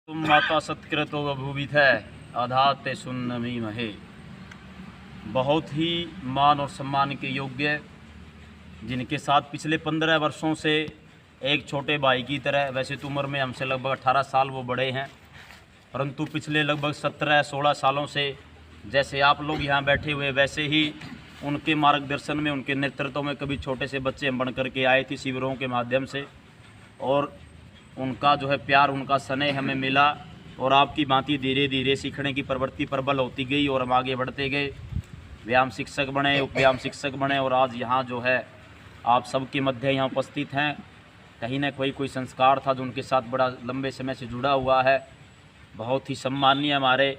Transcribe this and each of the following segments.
तुम माता सत्कृतो बभूविथ आधाते सुन्नमी महे। बहुत ही मान और सम्मान के योग्य, जिनके साथ पिछले 15 वर्षों से एक छोटे भाई की तरह, वैसे तो उम्र में हमसे लगभग 18 साल वो बड़े हैं, परंतु पिछले लगभग 17-16 सालों से जैसे आप लोग यहाँ बैठे हुए वैसे ही उनके मार्गदर्शन में, उनके नेतृत्व में कभी छोटे से बच्चे बन कर के आए थे शिविरों के माध्यम से, और उनका जो है प्यार, उनका स्नेह हमें मिला और आपकी भांति धीरे धीरे सीखने की प्रवृत्ति प्रबल होती गई और हम आगे बढ़ते गए। व्यायाम शिक्षक बने, उपव्यायाम शिक्षक बने और आज यहाँ जो है आप सबके मध्य यहाँ उपस्थित हैं। कहीं ना कोई संस्कार था जो उनके साथ बड़ा लंबे समय से जुड़ा हुआ है। बहुत ही सम्माननीय हमारे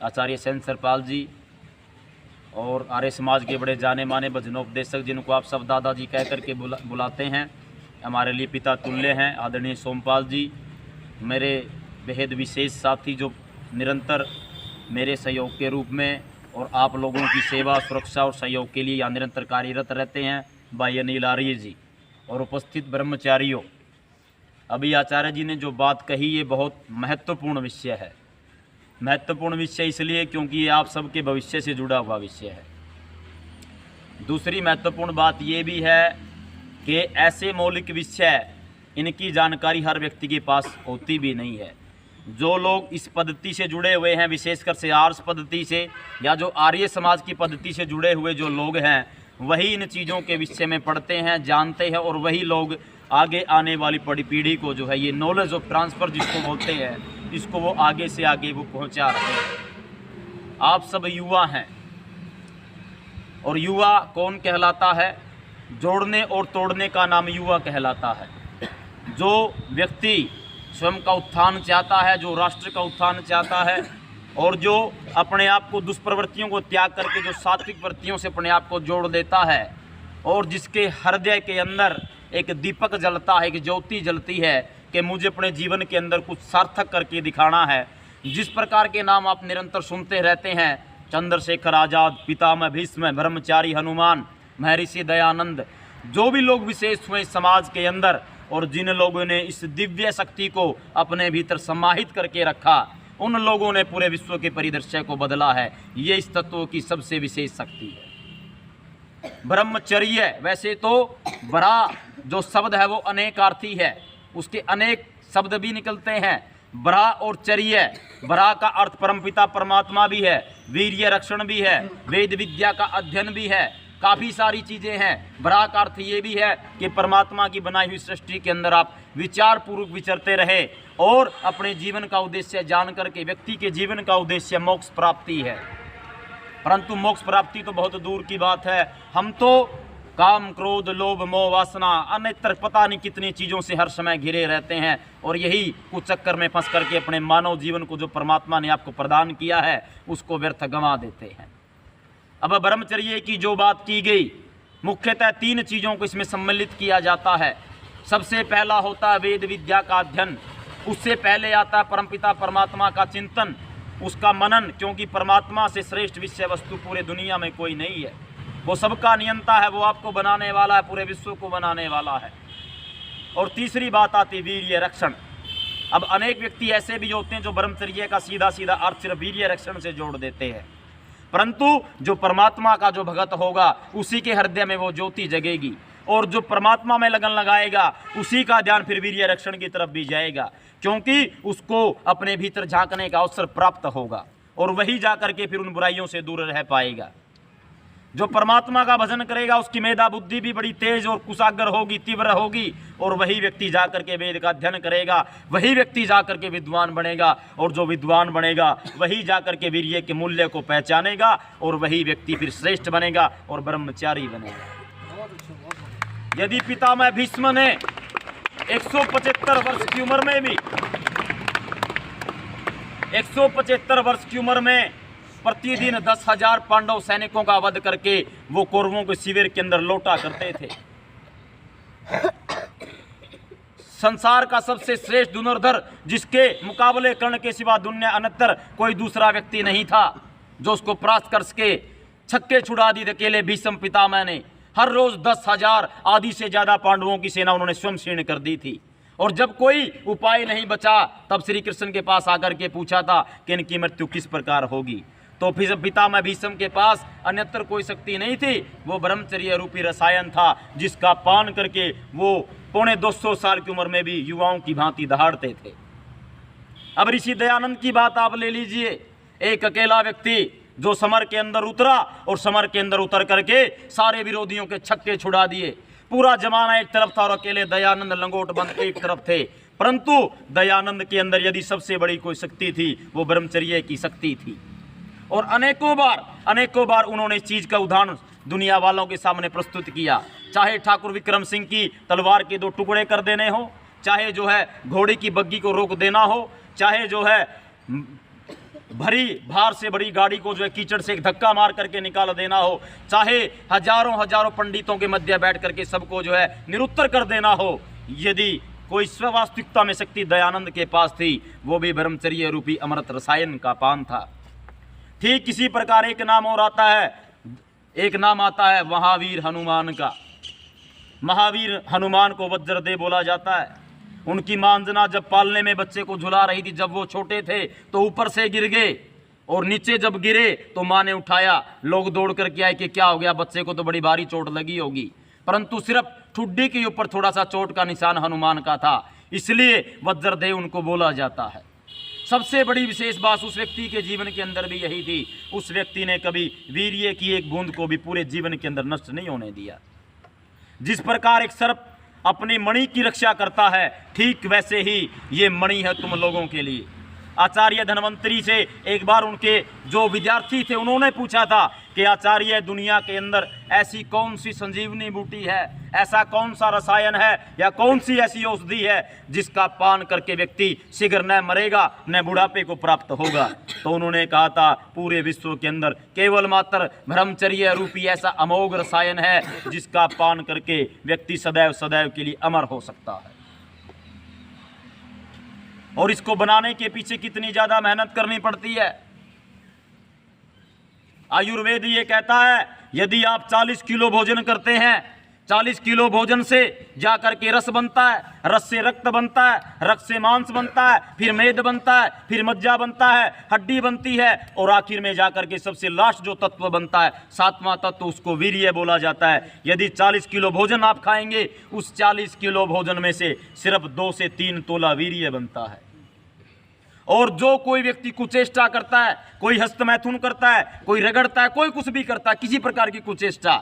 आचार्य सेन सरपाल जी और आर्य समाज के बड़े जाने माने भजनोपदेशक, जिनको आप सब दादाजी कह करके बुलाते हैं, हमारे लिए पिता तुल्य हैं, आदरणीय सोमपाल जी, मेरे बेहद विशेष साथी जो निरंतर मेरे सहयोग के रूप में और आप लोगों की सेवा, सुरक्षा और सहयोग के लिए यहाँ निरंतर कार्यरत रहते हैं, भाई अनिल आर्य जी और उपस्थित ब्रह्मचारियों। अभी आचार्य जी ने जो बात कही ये बहुत महत्वपूर्ण विषय है। महत्वपूर्ण विषय इसलिए क्योंकि ये आप सबके भविष्य से जुड़ा हुआ विषय है। दूसरी महत्वपूर्ण बात ये भी है कि ऐसे मौलिक विषय, इनकी जानकारी हर व्यक्ति के पास होती भी नहीं है। जो लोग इस पद्धति से जुड़े हुए हैं, विशेषकर से आर्ष पद्धति से या जो आर्य समाज की पद्धति से जुड़े हुए जो लोग हैं, वही इन चीज़ों के विषय में पढ़ते हैं, जानते हैं और वही लोग आगे आने वाली पीढ़ी को जो है ये नॉलेज ऑफ ट्रांसफ़र जिसको बोलते हैं, इसको वो आगे से आगे वो पहुंचा रहे हैं। आप सब युवा हैं और युवा कौन कहलाता है? जोड़ने और तोड़ने का नाम युवा कहलाता है। जो व्यक्ति स्वयं का उत्थान चाहता है, जो राष्ट्र का उत्थान चाहता है और जो अपने आप को दुष्प्रवृत्तियों को त्याग करके जो सात्विक वृत्तियों से अपने आप को जोड़ देता है और जिसके हृदय के अंदर एक दीपक जलता है, एक ज्योति जलती है कि मुझे अपने जीवन के अंदर कुछ सार्थक करके दिखाना है। जिस प्रकार के नाम आप निरंतर सुनते रहते हैं, चंद्रशेखर आज़ाद, पितामह भीष्म, ब्रह्मचारी हनुमान, महर्षि दयानंद, जो भी लोग विशेष हुए समाज के अंदर और जिन लोगों ने इस दिव्य शक्ति को अपने भीतर समाहित करके रखा, उन लोगों ने पूरे विश्व के परिदृश्य को बदला है। ये इस तत्व की सबसे विशेष शक्ति है। ब्रह्मचर्य, वैसे तो बरा जो शब्द है वो अनेकार्थी है, उसके अनेक शब्द भी निकलते हैं। बरा और चर्य, बरा का अर्थ परमपिता परमात्मा भी है, वीर्य रक्षण भी है, वेद विद्या का अध्ययन भी है, काफ़ी सारी चीज़ें हैं। बरा का अर्थ ये भी है कि परमात्मा की बनाई हुई सृष्टि के अंदर आप विचार पूर्वक विचरते रहे और अपने जीवन का उद्देश्य जान करके, व्यक्ति के जीवन का उद्देश्य मोक्ष प्राप्ति है। परंतु मोक्ष प्राप्ति तो बहुत दूर की बात है। हम तो काम, क्रोध, लोभ, मोह, वासना, अन्यत्र पता नहीं कितनी चीज़ों से हर समय घिरे रहते हैं और यही कुछ चक्कर में फंस करके अपने मानव जीवन को जो परमात्मा ने आपको प्रदान किया है उसको व्यर्थ गंवा देते हैं। अब ब्रह्मचर्य की जो बात की गई, मुख्यतः 3 चीज़ों को इसमें सम्मिलित किया जाता है। सबसे पहला होता है वेद विद्या का अध्ययन, उससे पहले आता है परमपिता परमात्मा का चिंतन, उसका मनन, क्योंकि परमात्मा से श्रेष्ठ विषय वस्तु पूरे दुनिया में कोई नहीं है। वो सबका नियंता है, वो आपको बनाने वाला है, पूरे विश्व को बनाने वाला है। और तीसरी बात आती वीर्य रक्षण। अब अनेक व्यक्ति ऐसे भी होते हैं जो ब्रह्मचर्य का सीधा सीधा अर्थ सिर्फ वीर्य रक्षण से जोड़ देते हैं, परंतु जो परमात्मा का जो भगत होगा उसी के हृदय में वो ज्योति जगेगी और जो परमात्मा में लगन लगाएगा उसी का ध्यान फिर वीर्य रक्षण की तरफ भी जाएगा, क्योंकि उसको अपने भीतर झांकने का अवसर प्राप्त होगा और वही जा करके फिर उन बुराइयों से दूर रह पाएगा। जो परमात्मा का भजन करेगा उसकी मेधा बुद्धि भी बड़ी तेज और कुशाग्र होगी, तीव्र होगी, और वही व्यक्ति जा करके वेद का अध्ययन करेगा, वही व्यक्ति जा करके विद्वान बनेगा और जो विद्वान बनेगा वही जा करके वीर्य के मूल्य को पहचानेगा और वही व्यक्ति फिर श्रेष्ठ बनेगा और ब्रह्मचारी बनेगा। यदि पितामह भीष्म ने 175 वर्ष की उम्र में भी 175 वर्ष की उम्र में प्रतिदिन 10,000 पांडव सैनिकों का वध करके वो कौरवों के शिविर के अंदर लौटा करते थे। संसार का सबसे श्रेष्ठ धनुर्धर, जिसके मुकाबले कर्ण के सिवा दुनिया अन्यत्र कोई दूसरा व्यक्ति नहीं था, जो उसको परास्त कर सके, छक्के छुड़ा दी अकेले भीष्म पितामह ने। हर रोज 10,000 आदि से ज्यादा पांडवों की सेना उन्होंने स्वयं क्षीण कर दी थी और जब कोई उपाय नहीं बचा तब श्री कृष्ण के पास आकर के पूछा था कि इनकी मृत्यु किस प्रकार होगी। तो फिर पितामह भीष्म के पास अन्यत्र कोई शक्ति नहीं थी, वो ब्रह्मचर्य रूपी रसायन था जिसका पान करके वो 250 साल की उम्र में भी युवाओं की भांति दहाड़ते थे। अब ऋषि दयानंद की बात आप ले लीजिए। एक अकेला व्यक्ति जो समर के अंदर उतरा और समर के अंदर उतर करके सारे विरोधियों के छक्के छुड़ा दिए। पूरा जमाना एक तरफ था और अकेले दयानंद लंगोट बन एक तरफ थे। परंतु दयानंद के अंदर यदि सबसे बड़ी कोई शक्ति थी वो ब्रह्मचर्य की शक्ति थी। और अनेकों बार उन्होंने इस चीज का उदाहरण दुनिया वालों के सामने प्रस्तुत किया। चाहे ठाकुर विक्रम सिंह की तलवार के 2 टुकड़े कर देने हो, चाहे जो है घोड़े की बग्गी को रोक देना हो, चाहे जो है भरी भार से बड़ी गाड़ी को जो है कीचड़ से एक धक्का मार करके निकाल देना हो, चाहे हजारों पंडितों के मध्य बैठ करके सबको जो है निरुत्तर कर देना हो, यदि कोई स्ववास्तविकता में शक्ति दयानंद के पास थी वो भी ब्रह्मचर्य रूपी अमृत रसायन का पान था। ठीक किसी प्रकार एक नाम और आता है, एक नाम आता है महावीर हनुमान का। महावीर हनुमान को वज्रदेव बोला जाता है। उनकी मां अंजना जब पालने में बच्चे को झुला रही थी, जब वो छोटे थे तो ऊपर से गिर गए और नीचे जब गिरे तो मां ने उठाया। लोग दौड़ करके आए कि क्या हो गया, बच्चे को तो बड़ी भारी चोट लगी होगी, परंतु सिर्फ ठुड्डी के ऊपर थोड़ा सा चोट का निशान हनुमान का था, इसलिए वज्रदेव उनको बोला जाता है। सबसे बड़ी विशेष बात उस व्यक्ति के जीवन के अंदर भी यही थी, उस व्यक्ति ने कभी वीर्य की एक बूंद को भी पूरे जीवन के अंदर नष्ट नहीं होने दिया। जिस प्रकार एक सर्प अपने मणि की रक्षा करता है, ठीक वैसे ही ये मणि है तुम लोगों के लिए। आचार्य धन्वंतरी से एक बार उनके जो विद्यार्थी थे उन्होंने पूछा था कि आचार्य दुनिया के अंदर ऐसी कौन सी संजीवनी बूटी है, ऐसा कौन सा रसायन है या कौन सी ऐसी औषधि है जिसका पान करके व्यक्ति शीघ्र न मरेगा न बुढ़ापे को प्राप्त होगा। तो उन्होंने कहा था पूरे विश्व के अंदर केवल मात्र ब्रह्मचर्य रूपी ऐसा अमोघ रसायन है जिसका पान करके व्यक्ति सदैव सदैव के लिए अमर हो सकता है। और इसको बनाने के पीछे कितनी ज्यादा मेहनत करनी पड़ती है। आयुर्वेद ये कहता है यदि आप 40 किलो भोजन करते हैं, 40 किलो भोजन से जाकर के रस बनता है, रस से रक्त बनता है, रक्त से मांस बनता है, फिर मेद बनता है, फिर मज्जा बनता है, हड्डी बनती है और आखिर में जाकर के सबसे लास्ट जो तत्व बनता है 7वां तत्व, उसको वीर्य बोला जाता है। यदि 40 किलो भोजन आप खाएंगे, उस 40 किलो भोजन में से सिर्फ 2 से 3 तोला वीर्य बनता है। और जो कोई व्यक्ति कुचेष्टा करता है, कोई हस्तमैथुन करता है, कोई रगड़ता है, कोई कुछ भी करता है, किसी प्रकार की कुचेष्टा,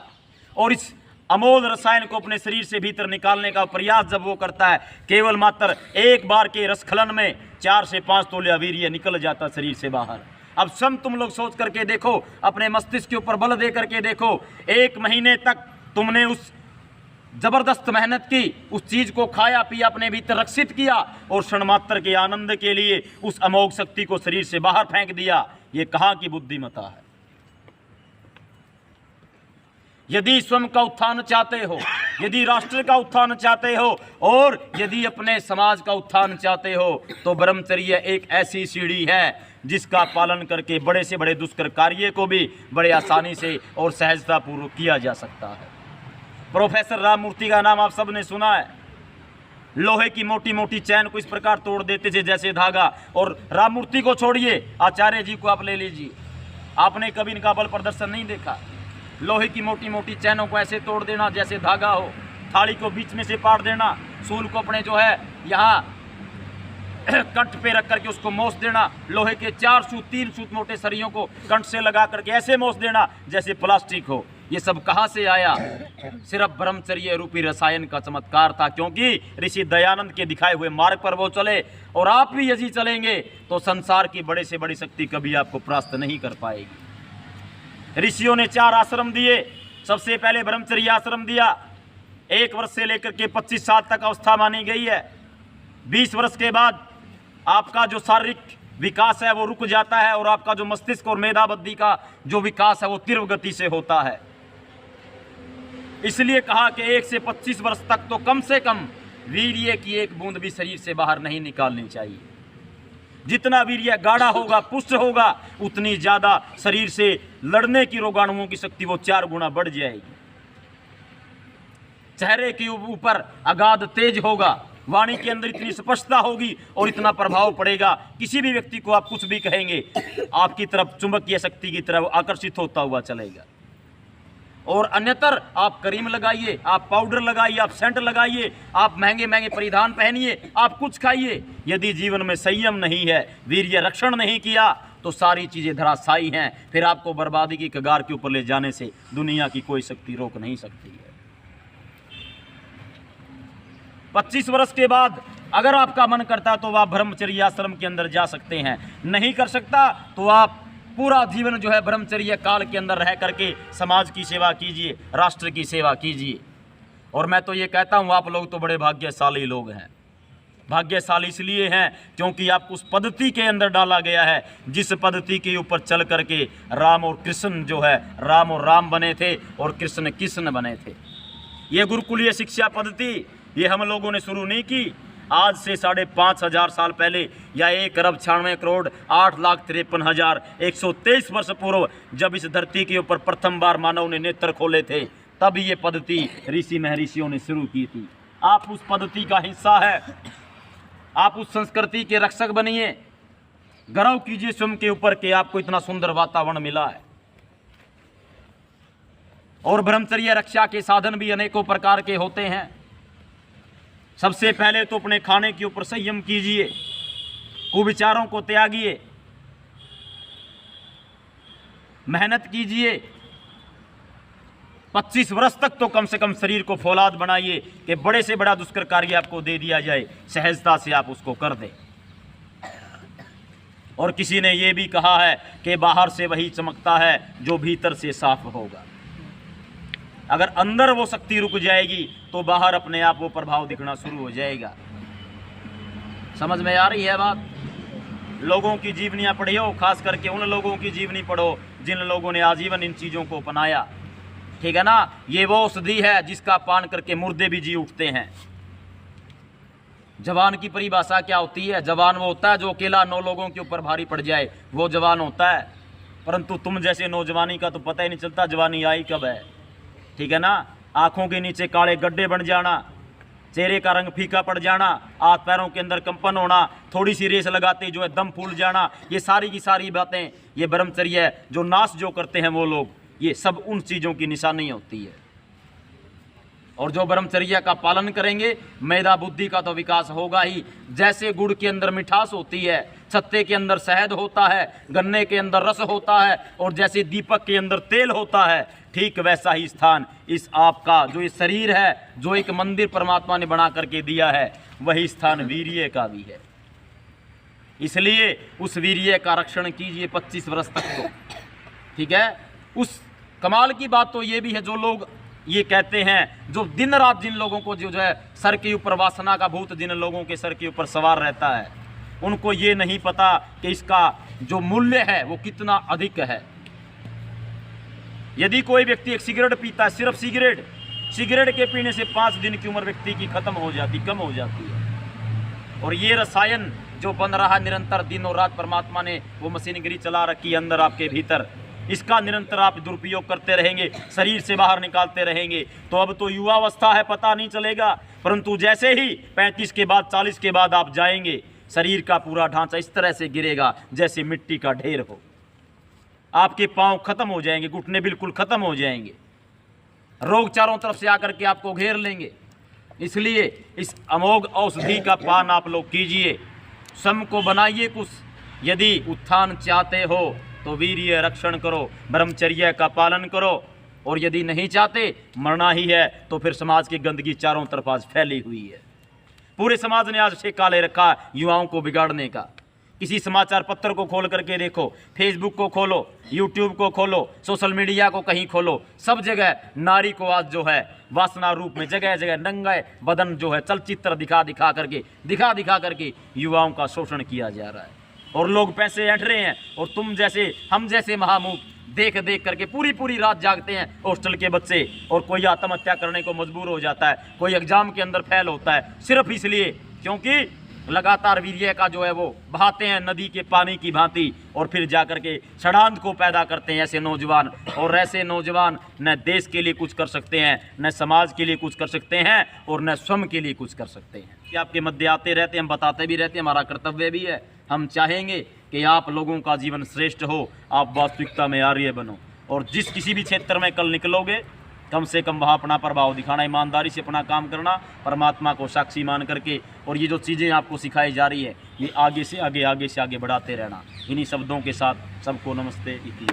और इस अमोल रसायन को अपने शरीर से भीतर निकालने का प्रयास जब वो करता है, केवल मात्र एक बार के रसखलन में 4 से 5 तोला वीर्य निकल जाता शरीर से बाहर। अब सब तुम लोग सोच करके देखो, अपने मस्तिष्क के ऊपर बल दे करके देखो, 1 महीने तक तुमने उस जबरदस्त मेहनत की, उस चीज को खाया पिया, अपने भीतर रक्षित किया और क्षण मात्र के आनंद के लिए उस अमोघ शक्ति को शरीर से बाहर फेंक दिया। ये कहाँ की बुद्धिमत्ता है। यदि स्वयं का उत्थान चाहते हो, यदि राष्ट्र का उत्थान चाहते हो और यदि अपने समाज का उत्थान चाहते हो तो ब्रह्मचर्य एक ऐसी सीढ़ी है जिसका पालन करके बड़े से बड़े दुष्कर कार्य को भी बड़े आसानी से और सहजतापूर्वक किया जा सकता है। प्रोफेसर राममूर्ति का नाम आप सबने सुना है। लोहे की मोटी मोटी चैन को इस प्रकार तोड़ देते थे जैसे धागा। और राममूर्ति को छोड़िए, आचार्य जी को आप ले लीजिए, आपने कभी इनका बल प्रदर्शन नहीं देखा। लोहे की मोटी मोटी चैनों को ऐसे तोड़ देना जैसे धागा हो, थाली को बीच में से पाड़ देना, सूल को अपने जो है यहाँ कंठ पे रख करके उसको मोस देना, लोहे के 4 सूत 3 सूत मोटे सरियों को कंठ से लगा करके ऐसे मोस देना जैसे प्लास्टिक हो। ये सब कहाँ से आया? सिर्फ ब्रह्मचर्य रूपी रसायन का चमत्कार था, क्योंकि ऋषि दयानंद के दिखाए हुए मार्ग पर वो चले। और आप भी यदि चलेंगे तो संसार की बड़े से बड़ी शक्ति कभी आपको परास्त नहीं कर पाएगी। ऋषियों ने 4 आश्रम दिए। सबसे पहले ब्रह्मचर्य आश्रम दिया। 1 वर्ष से लेकर के 25 साल तक अवस्था मानी गई है। 20 वर्ष के बाद आपका जो शारीरिक विकास है वो रुक जाता है और आपका जो मस्तिष्क और मेधा बुद्धि का जो विकास है वो तीव्र गति से होता है। इसलिए कहा कि 1 से 25 वर्ष तक तो कम से कम वीर्य की एक बूंद भी शरीर से बाहर नहीं निकालनी चाहिए। जितना वीर्य गाढ़ा होगा, पुष्ट होगा, उतनी ज्यादा शरीर से लड़ने की रोगाणुओं की शक्ति वो 4 गुना बढ़ जाएगी। चेहरे के ऊपर अगाध तेज होगा वाणी के अंदर इतनी स्पष्टता होगी और इतना प्रभाव पड़ेगा, किसी भी व्यक्ति को आप कुछ भी कहेंगे आपकी तरफ चुंबकीय शक्ति की तरफ आकर्षित होता हुआ चलेगा। और अन्यतर आप क्रीम लगाइए, आप पाउडर लगाइए, आप सेंट लगाइए, आप महंगे महंगे परिधान पहनिए, आप कुछ खाइए, यदि जीवन में संयम नहीं है, वीर्य रक्षण नहीं किया, तो सारी चीज़ें धराशायी हैं। फिर आपको बर्बादी की कगार के ऊपर ले जाने से दुनिया की कोई शक्ति रोक नहीं सकती है। 25 वर्ष के बाद अगर आपका मन करता तो आप ब्रह्मचर्य आश्रम के अंदर जा सकते हैं, नहीं कर सकता तो आप पूरा जीवन जो है ब्रह्मचर्य काल के अंदर रह करके समाज की सेवा कीजिए, राष्ट्र की सेवा कीजिए। और मैं तो ये कहता हूँ आप लोग तो बड़े भाग्यशाली लोग हैं। भाग्यशाली इसलिए हैं क्योंकि आपको उस पद्धति के अंदर डाला गया है जिस पद्धति के ऊपर चल करके राम और कृष्ण जो है, राम और राम बने थे और कृष्ण कृष्ण बने थे। ये गुरुकुलीय शिक्षा पद्धति ये हम लोगों ने शुरू नहीं की, आज से 5,500 साल पहले या 1,96,08,53,123 वर्ष पूर्व जब इस धरती के ऊपर प्रथम बार मानव ने नेत्र खोले थे, तब ये पद्धति ऋषि महर्षियों ने शुरू की थी। आप उस पद्धति का हिस्सा है, आप उस संस्कृति के रक्षक बनिए, गर्व कीजिए स्वयं के ऊपर कि आपको इतना सुंदर वातावरण मिला है। और ब्रह्मचर्य रक्षा के साधन भी अनेकों प्रकार के होते हैं। सबसे पहले तो अपने खाने के ऊपर संयम कीजिए, कुविचारों को त्यागिए, मेहनत कीजिए। 25 वर्ष तक तो कम से कम शरीर को फौलाद बनाइए कि बड़े से बड़ा दुष्कर कार्य आपको दे दिया जाए, सहजता से आप उसको कर दें। और किसी ने यह भी कहा है कि बाहर से वही चमकता है जो भीतर से साफ होगा। अगर अंदर वो शक्ति रुक जाएगी तो बाहर अपने आप वो प्रभाव दिखना शुरू हो जाएगा। समझ में आ रही है बात? लोगों की जीवनियाँ पढ़ियो, खास करके उन लोगों की जीवनी पढ़ो जिन लोगों ने आजीवन इन चीज़ों को अपनाया। ठीक है ना? ये वो औषधि है जिसका पान करके मुर्दे भी जी उठते हैं। जवान की परिभाषा क्या होती है? जवान वो होता है जो अकेला 9 लोगों के ऊपर भारी पड़ जाए, वो जवान होता है। परंतु तुम जैसे नौजवानी का तो पता ही नहीं चलता जवानी आई कब है। ठीक है ना? आंखों के नीचे काले गड्ढे बन जाना, चेहरे का रंग फीका पड़ जाना, हाथ पैरों के अंदर कंपन होना, थोड़ी सी रेस लगाते जो है दम फूल जाना, ये सारी की सारी बातें ये ब्रह्मचर्य है। जो नाश जो करते हैं वो लोग, ये सब उन चीज़ों की निशानी होती है। और जो ब्रह्मचर्य का पालन करेंगे, मेधा बुद्धि का तो विकास होगा ही। जैसे गुड़ के अंदर मिठास होती है, छत्ते के अंदर शहद होता है, गन्ने के अंदर रस होता है, और जैसे दीपक के अंदर तेल होता है, ठीक वैसा ही स्थान इस आपका जो ये शरीर है, जो एक मंदिर परमात्मा ने बना करके दिया है, वही स्थान वीर्य का भी है। इसलिए उस वीर्य का रक्षण कीजिए 25 वर्ष तक तो। ठीक है? उस कमाल की बात तो ये भी है, जो लोग ये कहते हैं, जो दिन रात जिन लोगों को जो है सर के ऊपर वासना का भूत जिन लोगों के सर के ऊपर सवार रहता है, उनको ये नहीं पता कि इसका जो मूल्य है वो कितना अधिक है। यदि कोई व्यक्ति एक सिगरेट पीता है, सिर्फ सिगरेट के पीने से 5 दिन की उम्र व्यक्ति की खत्म हो जाती, कम हो जाती है। और ये रसायन जो बन रहा है निरंतर, दिन और रात परमात्मा ने वो मशीनरी चला रखी है अंदर आपके भीतर, इसका निरंतर आप दुरुपयोग करते रहेंगे, शरीर से बाहर निकालते रहेंगे, तो अब तो युवावस्था है, पता नहीं चलेगा। परंतु जैसे ही 35 के बाद 40 के बाद आप जाएंगे, शरीर का पूरा ढांचा इस तरह से गिरेगा जैसे मिट्टी का ढेर हो। आपके पांव खत्म हो जाएंगे, घुटने बिल्कुल खत्म हो जाएंगे, रोग चारों तरफ से आकर के आपको घेर लेंगे। इसलिए इस अमोघ औषधि का पान आप लोग कीजिए, स्वयं को बनाइए कुछ। यदि उत्थान चाहते हो तो वीर्य रक्षण करो, ब्रह्मचर्य का पालन करो, और यदि नहीं चाहते, मरना ही है, तो फिर समाज की गंदगी चारों तरफ आज फैली हुई है। पूरे समाज ने आज ठेका ले रखा युवाओं को बिगाड़ने का। किसी समाचार पत्र को खोल करके देखो, फेसबुक को खोलो, यूट्यूब को खोलो, सोशल मीडिया को कहीं खोलो, सब जगह नारी को आज जो है वासना रूप में जगह जगह नंगे बदन जो है चलचित्र दिखा दिखा करके युवाओं का शोषण किया जा रहा है। और लोग पैसे ऐंठ रहे हैं, और तुम जैसे हम जैसे महामूख देख करके पूरी रात जागते हैं हॉस्टल के बच्चे, और कोई आत्महत्या करने को मजबूर हो जाता है, कोई एग्जाम के अंदर फेल होता है, सिर्फ इसलिए क्योंकि लगातार वीर्य का जो है वो बहाते हैं नदी के पानी की भांति, और फिर जाकर के षड्यंत्र को पैदा करते हैं ऐसे नौजवान। और ऐसे नौजवान न देश के लिए कुछ कर सकते हैं, न समाज के लिए कुछ कर सकते हैं, और न स्वयं के लिए कुछ कर सकते हैं। कि आपके मध्य आते रहते हैं, हम बताते भी रहते हैं, हमारा कर्तव्य भी है। हम चाहेंगे कि आप लोगों का जीवन श्रेष्ठ हो, आप वास्तविकता में आर्य बनो, और जिस किसी भी क्षेत्र में कल निकलोगे कम से कम वहाँ अपना प्रभाव दिखाना, ईमानदारी से अपना काम करना, परमात्मा को साक्षी मान करके, और ये जो चीज़ें आपको सिखाई जा रही है ये आगे से आगे बढ़ाते रहना। इन्हीं शब्दों के साथ सबको नमस्ते। इति।